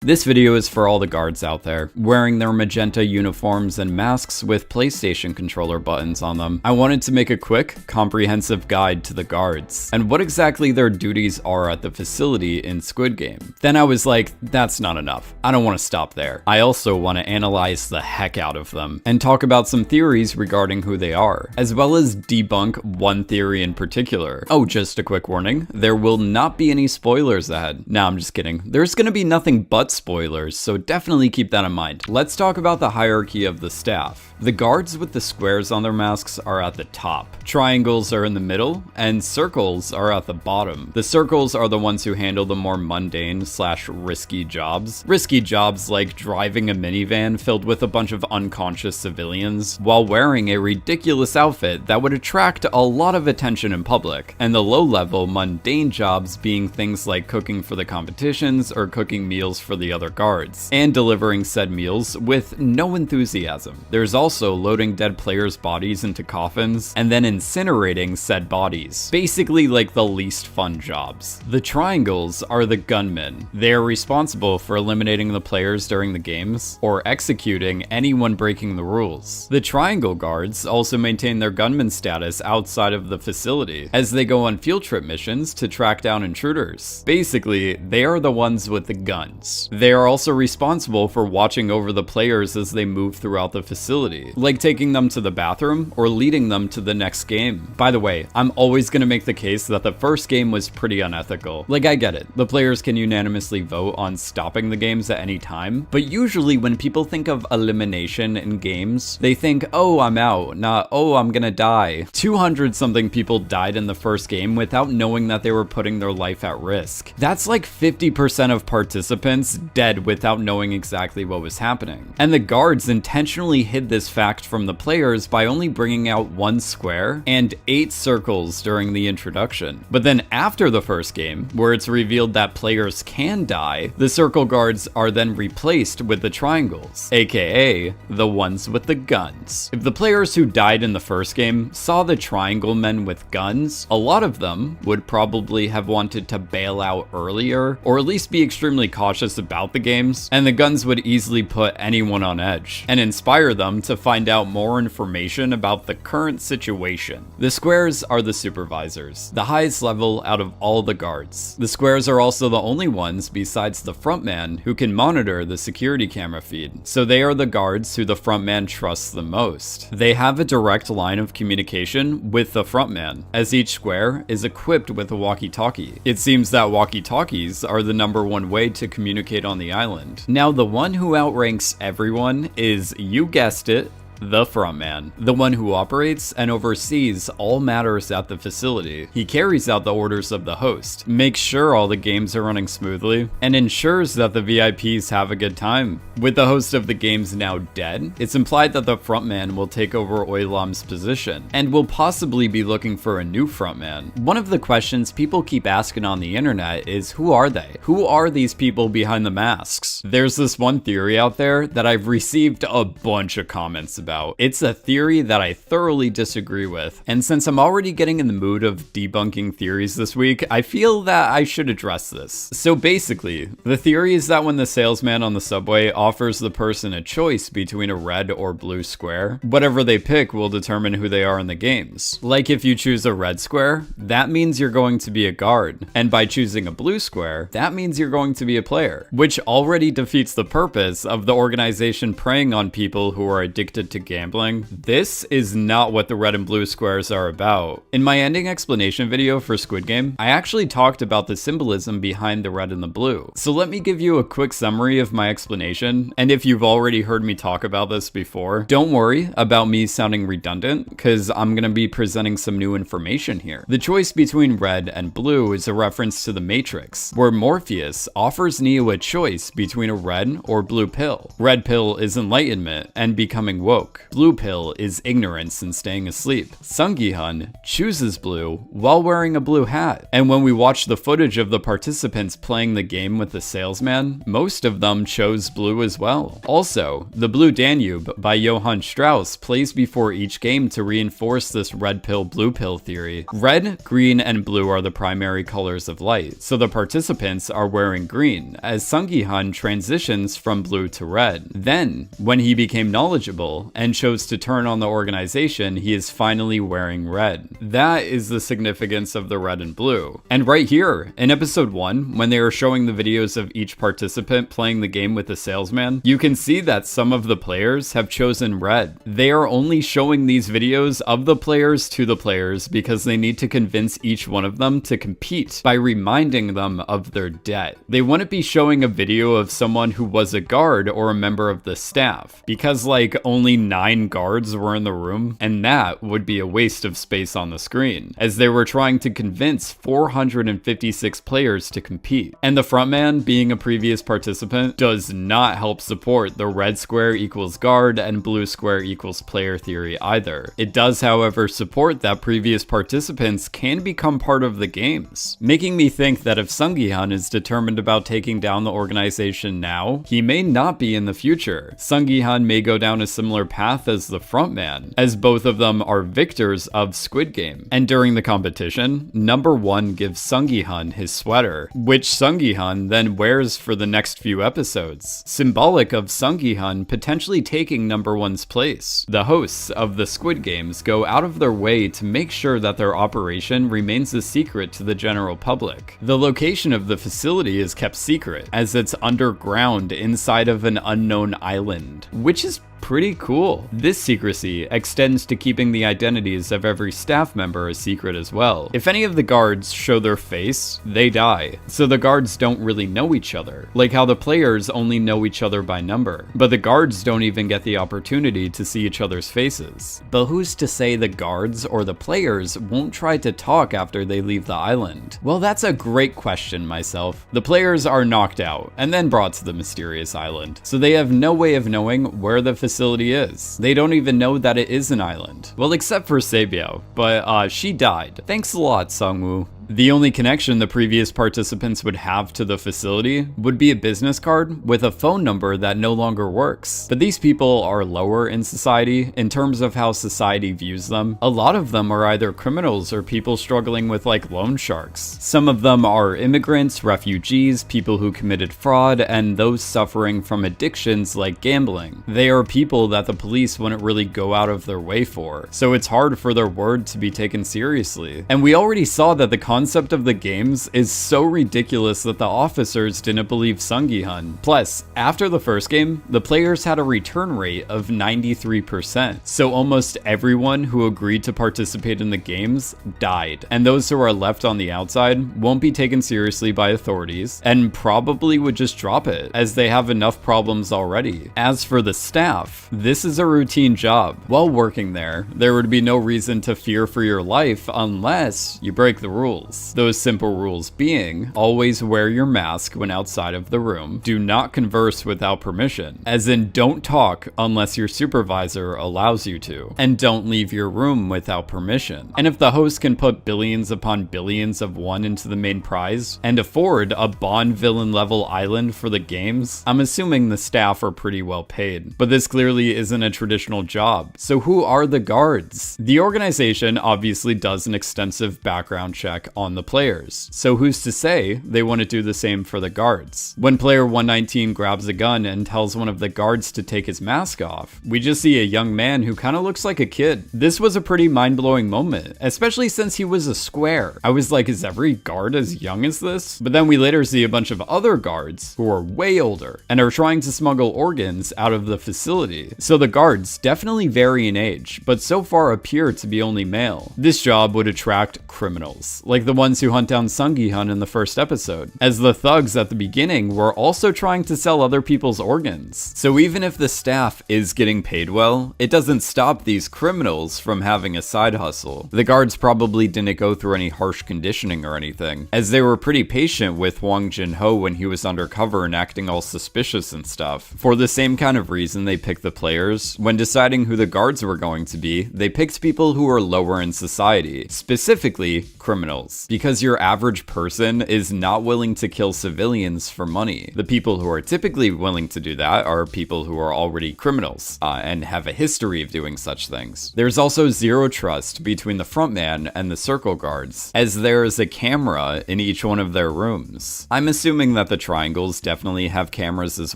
This video is for all the guards out there, wearing their magenta uniforms and masks with PlayStation controller buttons on them. I wanted to make a quick, comprehensive guide to the guards, and what exactly their duties are at the facility in Squid Game. Then I was like, that's not enough. I don't want to stop there. I also want to analyze the heck out of them, and talk about some theories regarding who they are, as well as debunk one theory in particular. Oh, just a quick warning, there will not be any spoilers ahead. Nah, I'm just kidding. There's gonna be nothing but spoilers, so definitely keep that in mind. Let's talk about the hierarchy of the staff. The guards with the squares on their masks are at the top, triangles are in the middle, and circles are at the bottom. The circles are the ones who handle the more mundane / risky jobs. Risky jobs like driving a minivan filled with a bunch of unconscious civilians while wearing a ridiculous outfit that would attract a lot of attention in public. And the low-level mundane jobs being things like cooking for the competitions or cooking meals for the other guards, and delivering said meals with no enthusiasm. There's also loading dead players' bodies into coffins and then incinerating said bodies. Basically like the least fun jobs. The triangles are the gunmen. They are responsible for eliminating the players during the games or executing anyone breaking the rules. The triangle guards also maintain their gunman status outside of the facility as they go on field trip missions to track down intruders. Basically, they are the ones with the guns. They are also responsible for watching over the players as they move throughout the facility, like taking them to the bathroom or leading them to the next game. By the way, I'm always gonna make the case that the first game was pretty unethical. Like, I get it, the players can unanimously vote on stopping the games at any time, but usually when people think of elimination in games, they think, oh, I'm out, not, oh, I'm gonna die. 200 something people died in the first game without knowing that they were putting their life at risk. That's like 50% of participants dead without knowing exactly what was happening. And the guards intentionally hid this fact from the players by only bringing out one square and 8 circles during the introduction. But then after the first game, where it's revealed that players can die, the circle guards are then replaced with the triangles, aka the ones with the guns. If the players who died in the first game saw the triangle men with guns, a lot of them would probably have wanted to bail out earlier, or at least be extremely cautious about the games, and the guns would easily put anyone on edge, and inspire them to find out more information about the current situation. The squares are the supervisors, the highest level out of all the guards. The squares are also the only ones besides the frontman who can monitor the security camera feed, so they are the guards who the frontman trusts the most. They have a direct line of communication with the frontman, as each square is equipped with a walkie-talkie. It seems that walkie-talkies are the #1 way to communicate on the island. Now, the one who outranks everyone is, you guessed it, the frontman, the one who operates and oversees all matters at the facility. He carries out the orders of the host, makes sure all the games are running smoothly, and ensures that the VIPs have a good time. With the host of the games now dead, it's implied that the frontman will take over Oilam's position, and will possibly be looking for a new frontman. One of the questions people keep asking on the internet is, who are they? Who are these people behind the masks? There's this one theory out there that I've received a bunch of comments about. It's a theory that I thoroughly disagree with, and since I'm already getting in the mood of debunking theories this week, I feel that I should address this. So basically, the theory is that when the salesman on the subway offers the person a choice between a red or blue square, whatever they pick will determine who they are in the games. Like if you choose a red square, that means you're going to be a guard, and by choosing a blue square, that means you're going to be a player, which already defeats the purpose of the organization preying on people who are addicted to gambling. This is not what the red and blue squares are about. In my ending explanation video for Squid Game, I actually talked about the symbolism behind the red and the blue. So let me give you a quick summary of my explanation, and if you've already heard me talk about this before, don't worry about me sounding redundant, because I'm going to be presenting some new information here. The choice between red and blue is a reference to the Matrix, where Morpheus offers Neo a choice between a red or blue pill. Red pill is enlightenment and becoming woke. smoke. Blue pill is ignorance and staying asleep. Sung-gi-hun chooses blue while wearing a blue hat. And when we watch the footage of the participants playing the game with the salesman, most of them chose blue as well. Also, the Blue Danube by Johann Strauss plays before each game to reinforce this red pill, blue pill theory. Red, green, and blue are the primary colors of light, so the participants are wearing green, as Sung-gi-hun transitions from blue to red. Then, when he became knowledgeable and chose to turn on the organization, he is finally wearing red. That is the significance of the red and blue. And right here, in episode 1, when they are showing the videos of each participant playing the game with the salesman, you can see that some of the players have chosen red. They are only showing these videos of the players to the players because they need to convince each one of them to compete by reminding them of their debt. They wouldn't be showing a video of someone who was a guard or a member of the staff, because like only 9 guards were in the room, and that would be a waste of space on the screen, as they were trying to convince 456 players to compete. And the frontman, being a previous participant, does not help support the red square equals guard and blue square equals player theory either. It does, however, support that previous participants can become part of the games, making me think that if Sung-gi-hun is determined about taking down the organization now, he may not be in the future. Sung-gi-hun may go down a similar path as the frontman, as both of them are victors of Squid Game. And during the competition, number 1 gives Sung-gi-hun his sweater, which Sung-gi-hun then wears for the next few episodes, symbolic of Sung-gi-hun potentially taking number 1's place. The hosts of the Squid Games go out of their way to make sure that their operation remains a secret to the general public. The location of the facility is kept secret, as it's underground inside of an unknown island, which is pretty cool. This secrecy extends to keeping the identities of every staff member a secret as well. If any of the guards show their face, they die, so the guards don't really know each other, like how the players only know each other by number, but the guards don't even get the opportunity to see each other's faces. But who's to say the guards or the players won't try to talk after they leave the island? Well, that's a great question myself. The players are knocked out and then brought to the mysterious island, so they have no way of knowing where the facility is. They don't even know that it is an island. Well, except for Saebyo, but she died. Thanks a lot, Sungwoo. The only connection the previous participants would have to the facility would be a business card with a phone number that no longer works. But these people are lower in society in terms of how society views them. A lot of them are either criminals or people struggling with like loan sharks. Some of them are immigrants, refugees, people who committed fraud, and those suffering from addictions like gambling. They are people that the police wouldn't really go out of their way for, so it's hard for their word to be taken seriously. And we already saw that the concept of the games is so ridiculous that the officers didn't believe Sung-gi-hun. Plus, after the first game, the players had a return rate of 93%, so almost everyone who agreed to participate in the games died, and those who are left on the outside won't be taken seriously by authorities and probably would just drop it, as they have enough problems already. As for the staff, this is a routine job. While working there would be no reason to fear for your life unless you break the rules. Those simple rules being, always wear your mask when outside of the room, do not converse without permission, as in don't talk unless your supervisor allows you to, and don't leave your room without permission. And if the host can put billions upon billions of won into the main prize, and afford a Bond villain level island for the games, I'm assuming the staff are pretty well paid. But this clearly isn't a traditional job, so who are the guards? The organization obviously does an extensive background check on the players, so who's to say they want to do the same for the guards? When player 119 grabs a gun and tells one of the guards to take his mask off, we just see a young man who kind of looks like a kid. This was a pretty mind-blowing moment, especially since he was a square. I was like, is every guard as young as this? But then we later see a bunch of other guards who are way older and are trying to smuggle organs out of the facility. So the guards definitely vary in age, but so far appear to be only male. This job would attract criminals, like the ones who hunt down Sung-gi-hun in the first episode, as the thugs at the beginning were also trying to sell other people's organs. So even if the staff is getting paid well, it doesn't stop these criminals from having a side hustle. The guards probably didn't go through any harsh conditioning or anything, as they were pretty patient with Hwang Jin-ho when he was undercover and acting all suspicious and stuff. For the same kind of reason they picked the players, when deciding who the guards were going to be, they picked people who were lower in society, specifically criminals, because your average person is not willing to kill civilians for money. The people who are typically willing to do that are people who are already criminals and have a history of doing such things. There's also zero trust between the frontman and the circle guards, as there is a camera in each one of their rooms. I'm assuming that the triangles definitely have cameras as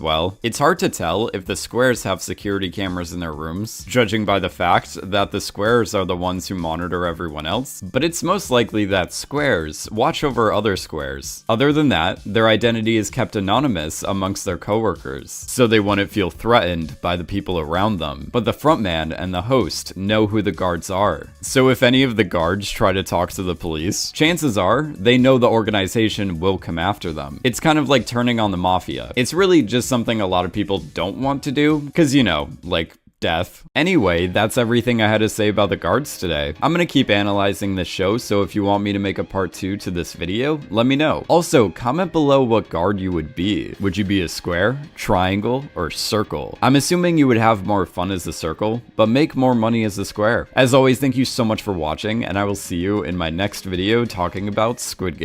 well. It's hard to tell if the squares have security cameras in their rooms, judging by the fact that the squares are the ones who monitor everyone else, but it's most likely that squares watch over other squares. Other than that, their identity is kept anonymous amongst their coworkers, so they wouldn't feel threatened by the people around them. But the frontman and the host know who the guards are. So if any of the guards try to talk to the police, chances are they know the organization will come after them. It's kind of like turning on the mafia. It's really just something a lot of people don't want to do, because you know, like death. Anyway, that's everything I had to say about the guards today. I'm gonna keep analyzing this show, so if you want me to make a part 2 to this video, let me know. Also, comment below what guard you would be. Would you be a square, triangle, or circle? I'm assuming you would have more fun as a circle, but make more money as a square. As always, thank you so much for watching, and I will see you in my next video talking about Squid Game.